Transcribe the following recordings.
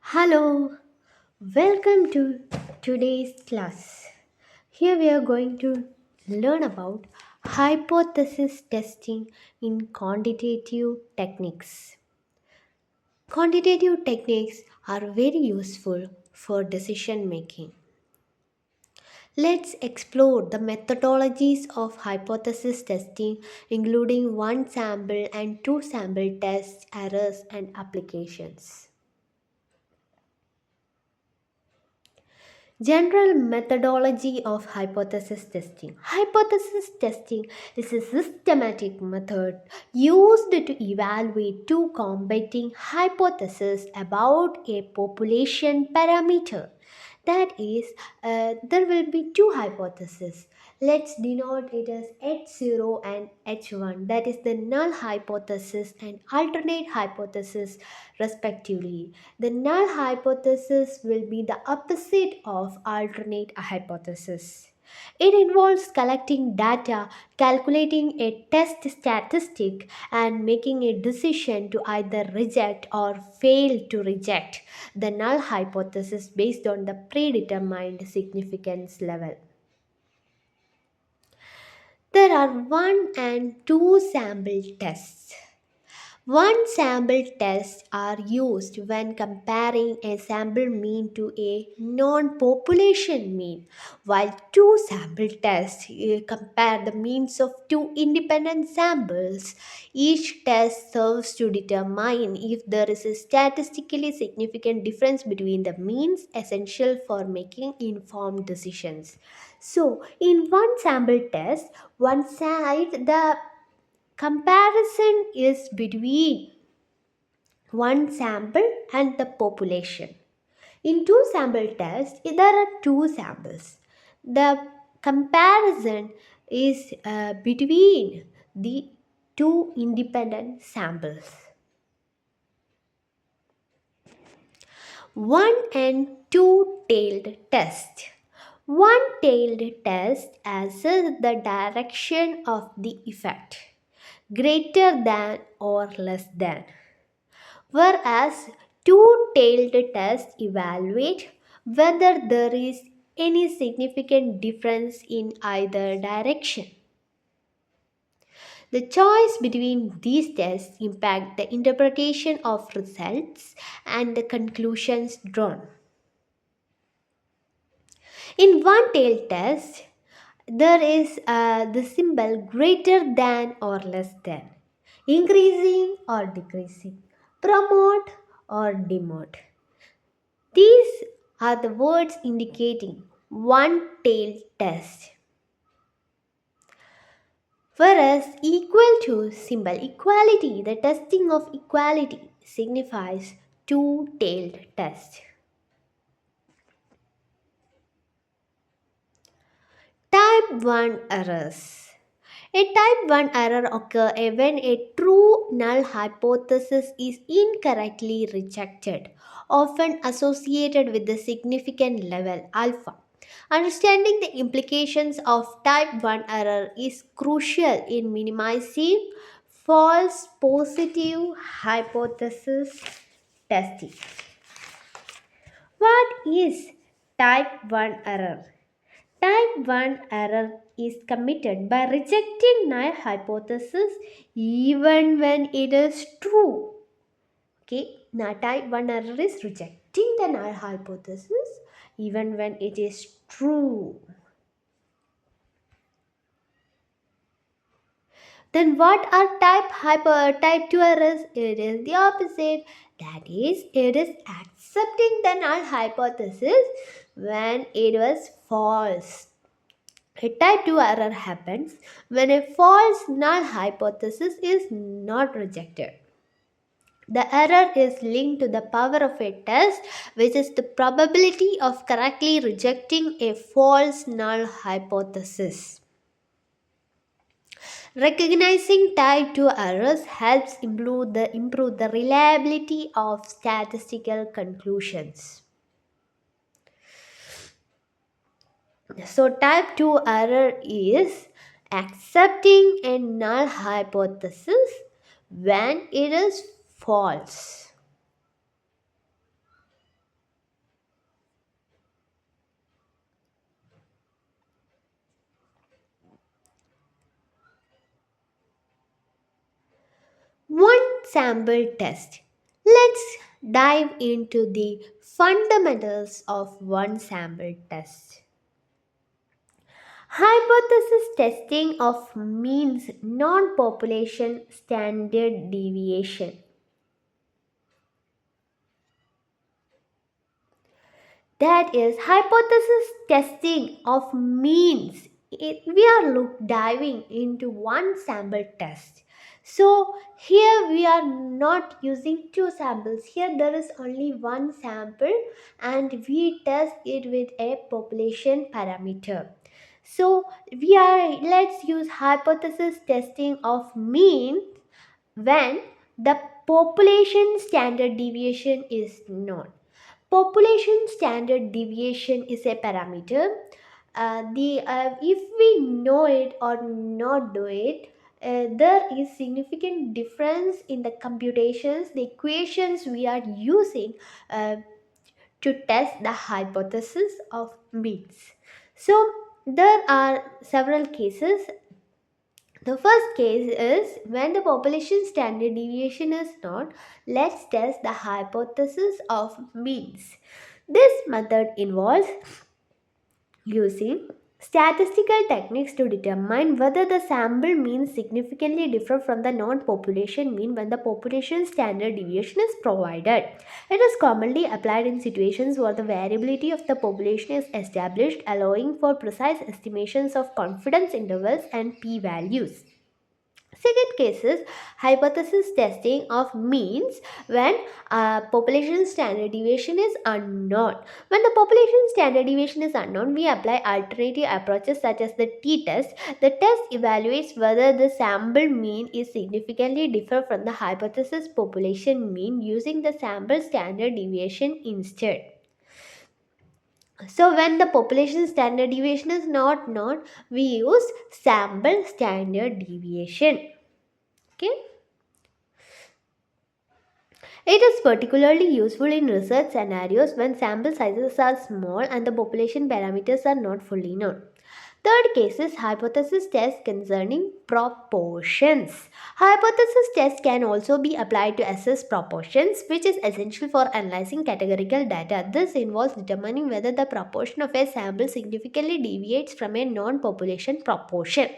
Hello, welcome to today's class. Here we are going to learn about hypothesis testing in quantitative techniques. Quantitative techniques are very useful for decision making. Let's explore the methodologies of hypothesis testing, including one sample and two sample tests, errors, and applications. General methodology of hypothesis testing. Hypothesis testing is a systematic method used to evaluate two competing hypotheses about a population parameter. That is, there will be two hypotheses. Let's denote it as H0 and H1. That is the null hypothesis and alternate hypothesis, respectively. The null hypothesis will be the opposite of alternate hypothesis. It involves collecting data, calculating a test statistic, and making a decision to either reject or fail to reject the null hypothesis based on the predetermined significance level. There are one and two sample tests. One sample test are used when comparing a sample mean to a non-population mean, while two sample tests compare the means of two independent samples. Each test serves to determine if there is a statistically significant difference between the means essential for making informed decisions. So, in one sample test, one side the comparison is between one sample and the population. In two sample tests, there are two samples. The comparison is between the two independent samples. One and two tailed test. One tailed test assesses the direction of the effect, greater than or less than, whereas two-tailed tests evaluate whether there is any significant difference in either direction. The choice between these tests impact the interpretation of results and the conclusions drawn. In one-tailed test, there is the symbol greater than or less than, increasing or decreasing, promote or demote. These are the words indicating one-tailed test. Whereas equal to symbol equality, the testing of equality signifies two-tailed test. Type 1 errors. A type 1 error occurs when a true null hypothesis is incorrectly rejected, often associated with the significant level alpha. Understanding the implications of type 1 error is crucial in minimizing false positive hypothesis testing. What is type 1 error? Type 1 error is committed by rejecting null hypothesis even when it is true. Okay, now type 1 error is rejecting the null hypothesis even when it is true. Then what are type 2 errors? It is the opposite. That is, it is accepting the null hypothesis when it was false. A type 2 error happens when a false null hypothesis is not rejected. The error is linked to the power of a test, which is the probability of correctly rejecting a false null hypothesis. Recognizing type 2 errors helps improve the reliability of statistical conclusions. So, type 2 error is accepting a null hypothesis when it is false. sample test. Let's dive into the fundamentals of one sample test. Hypothesis testing of means non population standard deviation. That is hypothesis testing of means. We are diving into one sample test. So here we are not using two samples. Here there is only one sample and we test it with a population parameter. So we are let's use hypothesis testing of mean when the population standard deviation is known. Population standard deviation is a parameter. If we know it or not do it, there is significant difference in the computations, the equations we are using uh, to test the hypothesis of means. So there are several cases. The first case is when the population standard deviation is known, let's test the hypothesis of means. This method involves using statistical techniques to determine whether the sample mean significantly differ from the non-population mean when the population standard deviation is provided. It is commonly applied in situations where the variability of the population is established, allowing for precise estimations of confidence intervals and p-values. Second case is hypothesis testing of means when population standard deviation is unknown. When the population standard deviation is unknown, we apply alternative approaches such as the t-test. The test evaluates whether the sample mean is significantly different from the hypothesis population mean using the sample standard deviation instead. So when the population standard deviation is not known, we use sample standard deviation. Okay. It is particularly useful in research scenarios when sample sizes are small and the population parameters are not fully known. Third case is hypothesis test concerning proportions. Hypothesis test can also be applied to assess proportions, which is essential for analyzing categorical data. This involves determining whether the proportion of a sample significantly deviates from a non-population proportion.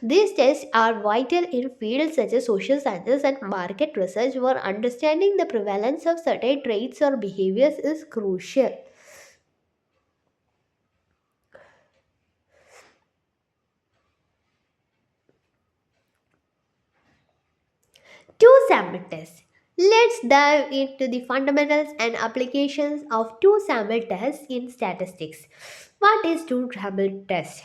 These tests are vital in fields such as social sciences and market research, where understanding the prevalence of certain traits or behaviors is crucial. Two sample tests. Let's dive into the fundamentals and applications of two sample tests in statistics. What is two sample test?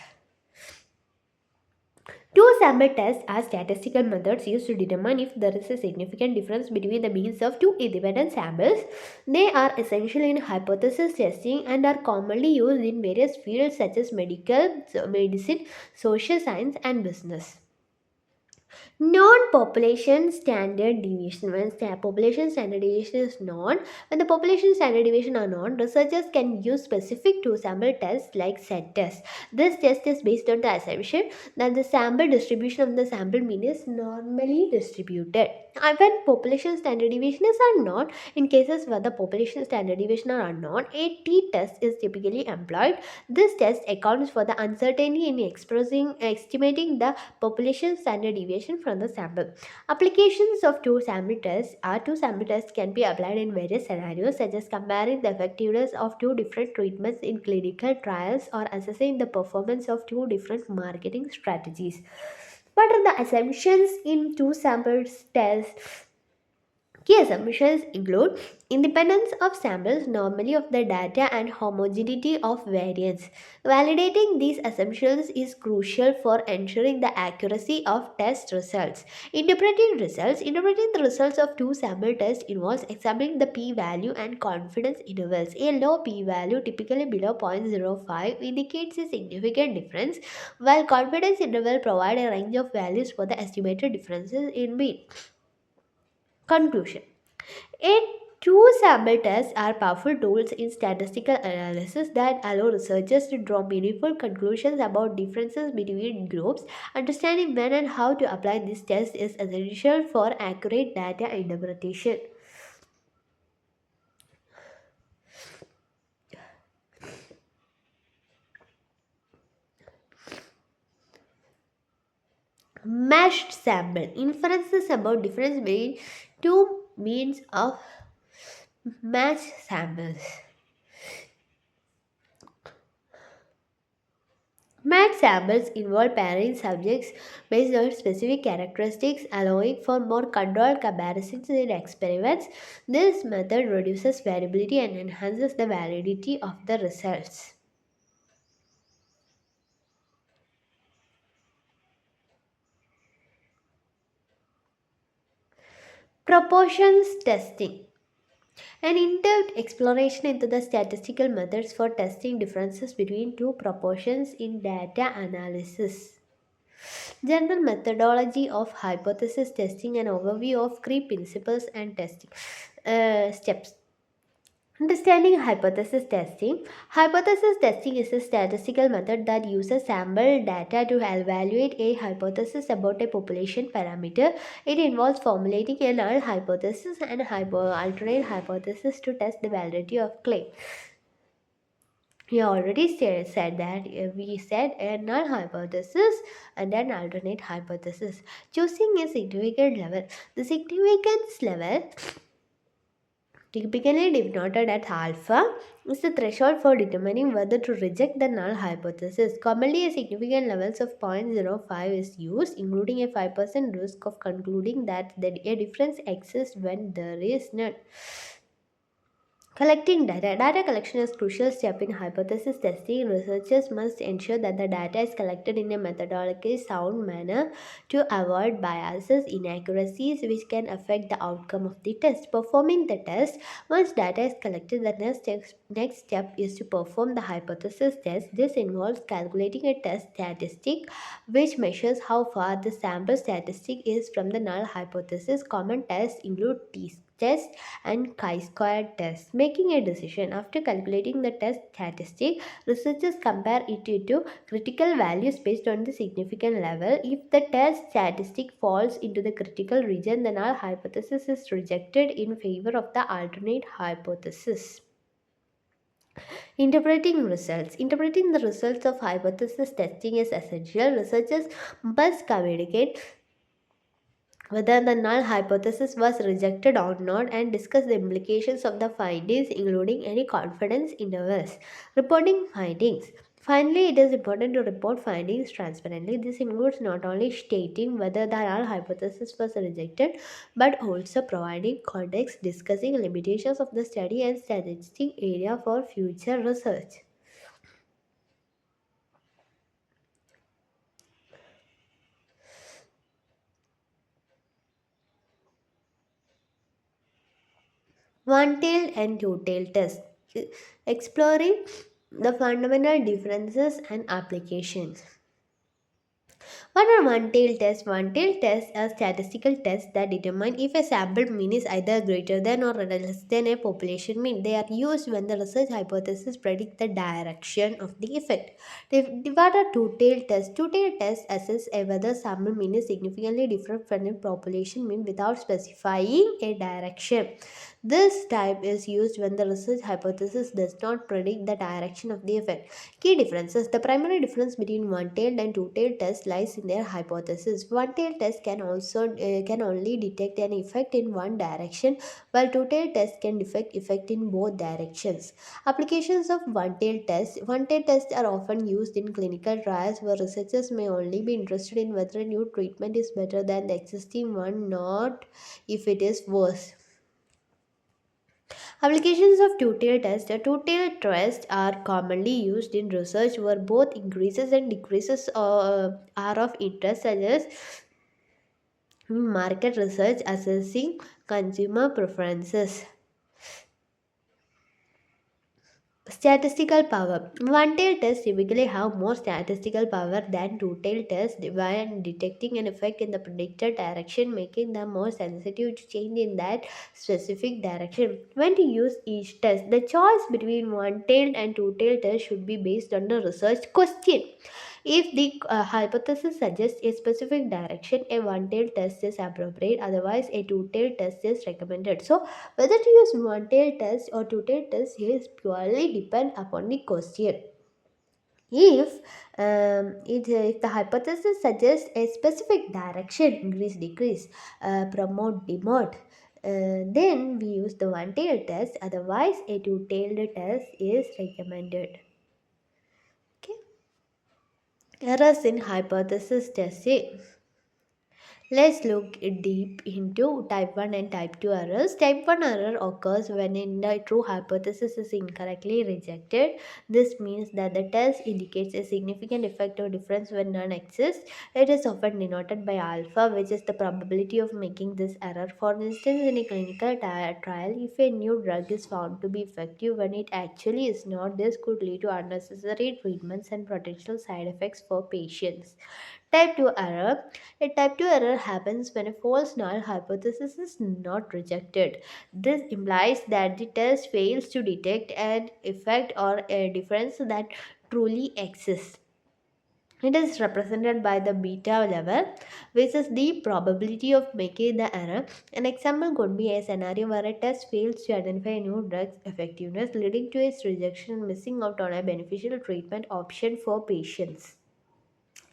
Two sample tests are statistical methods used to determine if there is a significant difference between the means of two independent samples. They are essential in hypothesis testing and are commonly used in various fields such as medicine, social science, and business. Non-population standard deviation. When population standard deviation is known, when the population standard deviation are known, researchers can use specific two sample tests like set test. This test is based on the assumption that the sample distribution of the sample mean is normally distributed. And when population standard deviation is unknown, in cases where the population standard deviation are unknown, a t-test is typically employed. This test accounts for the uncertainty in estimating the population standard deviation from the sample. Applications of two sample tests can be applied in various scenarios such as comparing the effectiveness of two different treatments in clinical trials or assessing the performance of two different marketing strategies. What are the assumptions in two samples tests? Key assumptions include independence of samples, normally of the data, and homogeneity of variance. Validating these assumptions is crucial for ensuring the accuracy of test results. Interpreting the results of two sample tests involves examining the p-value and confidence intervals. A low p-value, typically below 0.05, indicates a significant difference, while confidence interval provide a range of values for the estimated differences in mean. Conclusion. Two sample tests are powerful tools in statistical analysis that allow researchers to draw meaningful conclusions about differences between groups. Understanding when and how to apply these tests is essential for accurate data interpretation. Matched sample inferences about difference between two means of matched samples. Matched samples involve pairing subjects based on specific characteristics, allowing for more controlled comparisons in experiments. This method reduces variability and enhances the validity of the results. Proportions testing. An in-depth exploration into the statistical methods for testing differences between two proportions in data analysis. General methodology of hypothesis testing, an overview of key principles and testing steps. Understanding hypothesis testing. Hypothesis testing is a statistical method that uses sample data to evaluate a hypothesis about a population parameter. It involves formulating a null hypothesis and alternate hypothesis to test the validity of claim. We already said that we said a null hypothesis and an alternate hypothesis. Choosing a significant level. The significance level, typically denoted as alpha, is the threshold for determining whether to reject the null hypothesis. Commonly, a significant levels of 0.05 is used, including a 5% risk of concluding that a difference exists when there is none. Collecting data. Data collection is a crucial step in hypothesis testing. Researchers must ensure that the data is collected in a methodologically sound manner to avoid biases, inaccuracies which can affect the outcome of the test. Performing the test. Once data is collected, the next step is to perform the hypothesis test. This involves calculating a test statistic which measures how far the sample statistic is from the null hypothesis. Common tests include t-test and chi-square test. Making a decision. After calculating the test statistic, researchers compare it to critical values based on the significant level. If the test statistic falls into the critical region, the null hypothesis is rejected in favor of the alternate hypothesis. Interpreting results. Interpreting the results of hypothesis testing is essential. Researchers must communicate whether the null hypothesis was rejected or not and discuss the implications of the findings, including any confidence intervals. Reporting findings. Finally, it is important to report findings transparently. This includes not only stating whether the null hypothesis was rejected, but also providing context, discussing limitations of the study, and suggesting area for future research. One-tailed and two-tailed test. Exploring the fundamental differences and applications. What are one-tailed tests? One-tailed tests are statistical tests that determine if a sample mean is either greater than or less than a population mean. They are used when the research hypothesis predict the direction of the effect. What are two-tailed tests? Two-tailed tests assess whether sample mean is significantly different from a population mean without specifying a direction. This type is used when the research hypothesis does not predict the direction of the effect. Key differences. The primary difference between one-tailed and two-tailed tests lies in their hypothesis. One-tailed test can only detect an effect in one direction, while two-tailed tests can detect effect in both directions. Applications of one-tailed tests. One-tailed tests are often used in clinical trials where researchers may only be interested in whether a new treatment is better than the existing one, not if it is worse. Applications of two-tailed tests. A two-tailed test are commonly used in research where both increases and decreases are of interest, such as market research assessing consumer preferences. Statistical power. One-tailed tests typically have more statistical power than two-tailed tests when detecting an effect in the predicted direction, making them more sensitive to change in that specific direction. When to use each test, the choice between one-tailed and two-tailed test should be based on the research question. If the hypothesis suggests a specific direction, a one-tailed test is appropriate. Otherwise, a two-tailed test is recommended. So, whether to use one-tailed test or two-tailed test is purely depend upon the question. If if the hypothesis suggests a specific direction, increase, decrease, promote, demote, then we use the one-tailed test. Otherwise, a two-tailed test is recommended. Okay. Errors in hypothesis testing. Let's look deep into type 1 and type 2 errors. Type 1 error occurs when the true hypothesis is incorrectly rejected. This means that the test indicates a significant effect or difference when none exists. It is often denoted by alpha, which is the probability of making this error. For instance, in a clinical trial, if a new drug is found to be effective when it actually is not, this could lead to unnecessary treatments and potential side effects for patients. Type 2 error. A type 2 error happens when a false null hypothesis is not rejected. This implies that the test fails to detect an effect or a difference that truly exists. It is represented by the beta level, which is the probability of making the error. An example could be a scenario where a test fails to identify a new drug's effectiveness, leading to its rejection and missing out on a beneficial treatment option for patients.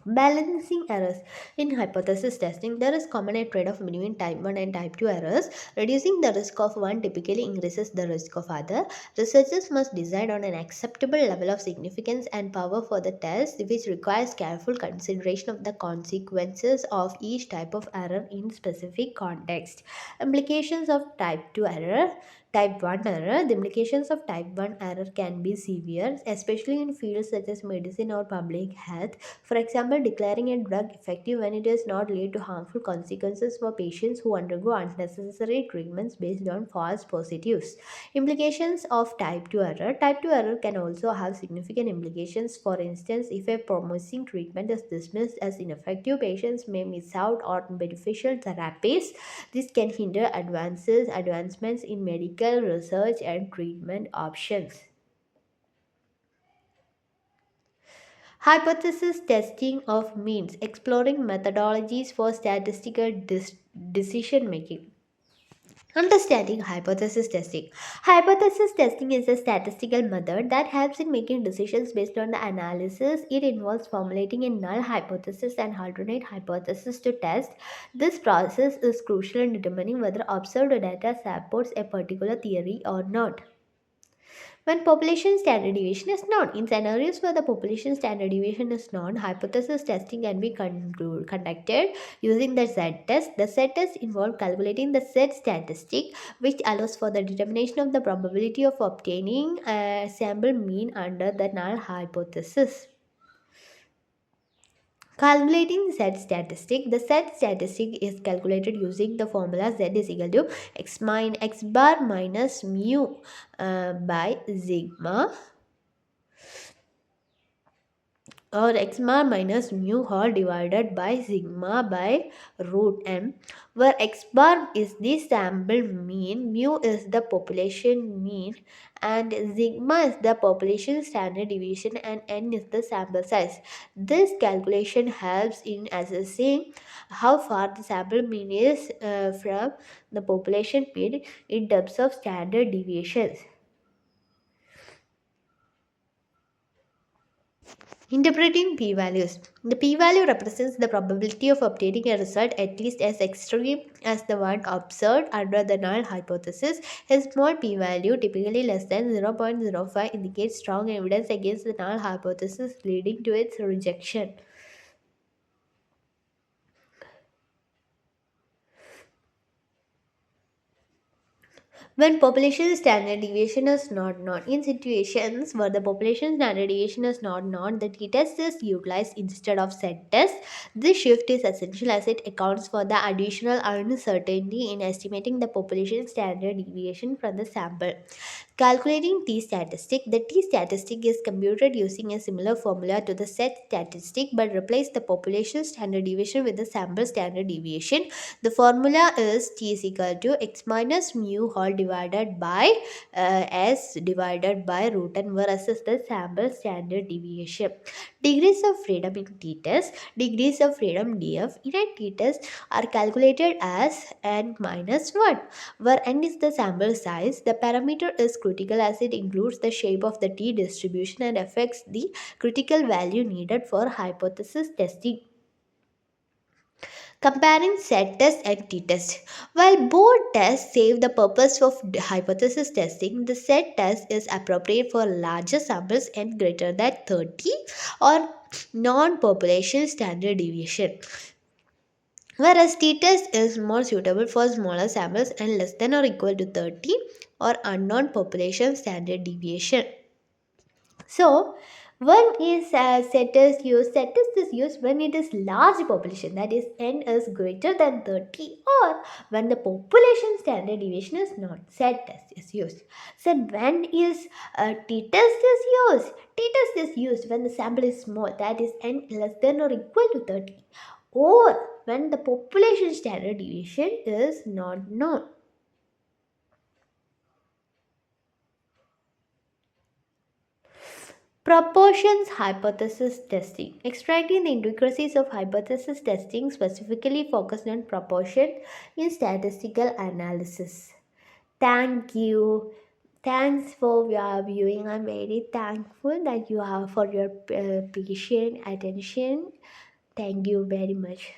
Balancing errors. In hypothesis testing, there is common a trade-off between type 1 and type 2 errors. Reducing the risk of one typically increases the risk of other. Researchers must decide on an acceptable level of significance and power for the test, which requires careful consideration of the consequences of each type of error in specific context. Implications of type 2 error. Type 1 error. The implications of type 1 error can be severe, especially in fields such as medicine or public health. For example, declaring a drug effective when it does not lead to harmful consequences for patients who undergo unnecessary treatments based on false positives. Implications of type 2 error. Type 2 error can also have significant implications. For instance, if a promising treatment is dismissed as ineffective, patients may miss out on beneficial therapies. This can hinder advancements in medical research and treatment options. Hypothesis testing of means, exploring methodologies for statistical decision making. Understanding hypothesis testing. Hypothesis testing is a statistical method that helps in making decisions based on the analysis. It involves formulating a null hypothesis and alternate hypothesis to test. This process is crucial in determining whether observed data supports a particular theory or not. When population standard deviation is known. In scenarios where the population standard deviation is known, hypothesis testing can be conducted using the Z test. The Z test involves calculating the Z statistic, which allows for the determination of the probability of obtaining a sample mean under the null hypothesis. Calculating Z statistic. The Z statistic is calculated using the formula Z is equal to x bar minus mu by sigma, or x bar minus mu all divided by sigma by root n, where x bar is the sample mean, mu is the population mean, and sigma is the population standard deviation, and n is the sample size. This calculation helps in assessing how far the sample mean is from the population mean in terms of standard deviations. Interpreting p-values. The p-value represents the probability of obtaining a result at least as extreme as the one observed under the null hypothesis. A small p-value, typically less than 0.05, indicates strong evidence against the null hypothesis, leading to its rejection. When population standard deviation is not known. In situations where the population standard deviation is not known, the t-test is utilized instead of z-test. This shift is essential as it accounts for the additional uncertainty in estimating the population standard deviation from the sample. Calculating t statistic. The t statistic is computed using a similar formula to the set statistic but replace the population standard deviation with the sample standard deviation. The formula is t is equal to x minus mu whole divided by s divided by root n, whereas is the sample standard deviation. Degrees of freedom in t-test. Degrees of freedom df in a t-test are calculated as n minus 1, where n is the sample size. The parameter is critical as it includes the shape of the t distribution and affects the critical value needed for hypothesis testing. Comparing set test and t-test. While both tests serve the purpose of hypothesis testing, the set test is appropriate for larger samples and greater than 30 or non-population standard deviation. Whereas t-test is more suitable for smaller samples and less than or equal to 30 or unknown population standard deviation. So, when is set test used? Set test is used when it is large population, that is n is greater than 30, or when the population standard deviation is not. Set test is used. So, when is t-test is used? T-test is used when the sample is small, that is n less than or equal to 30, or when the population standard deviation is not known. Proportions hypothesis testing. Extracting the inadequacies of hypothesis testing specifically focused on proportion in statistical analysis. Thank you. Thanks for your viewing. I'm very thankful that you have for your patient attention. Thank you very much.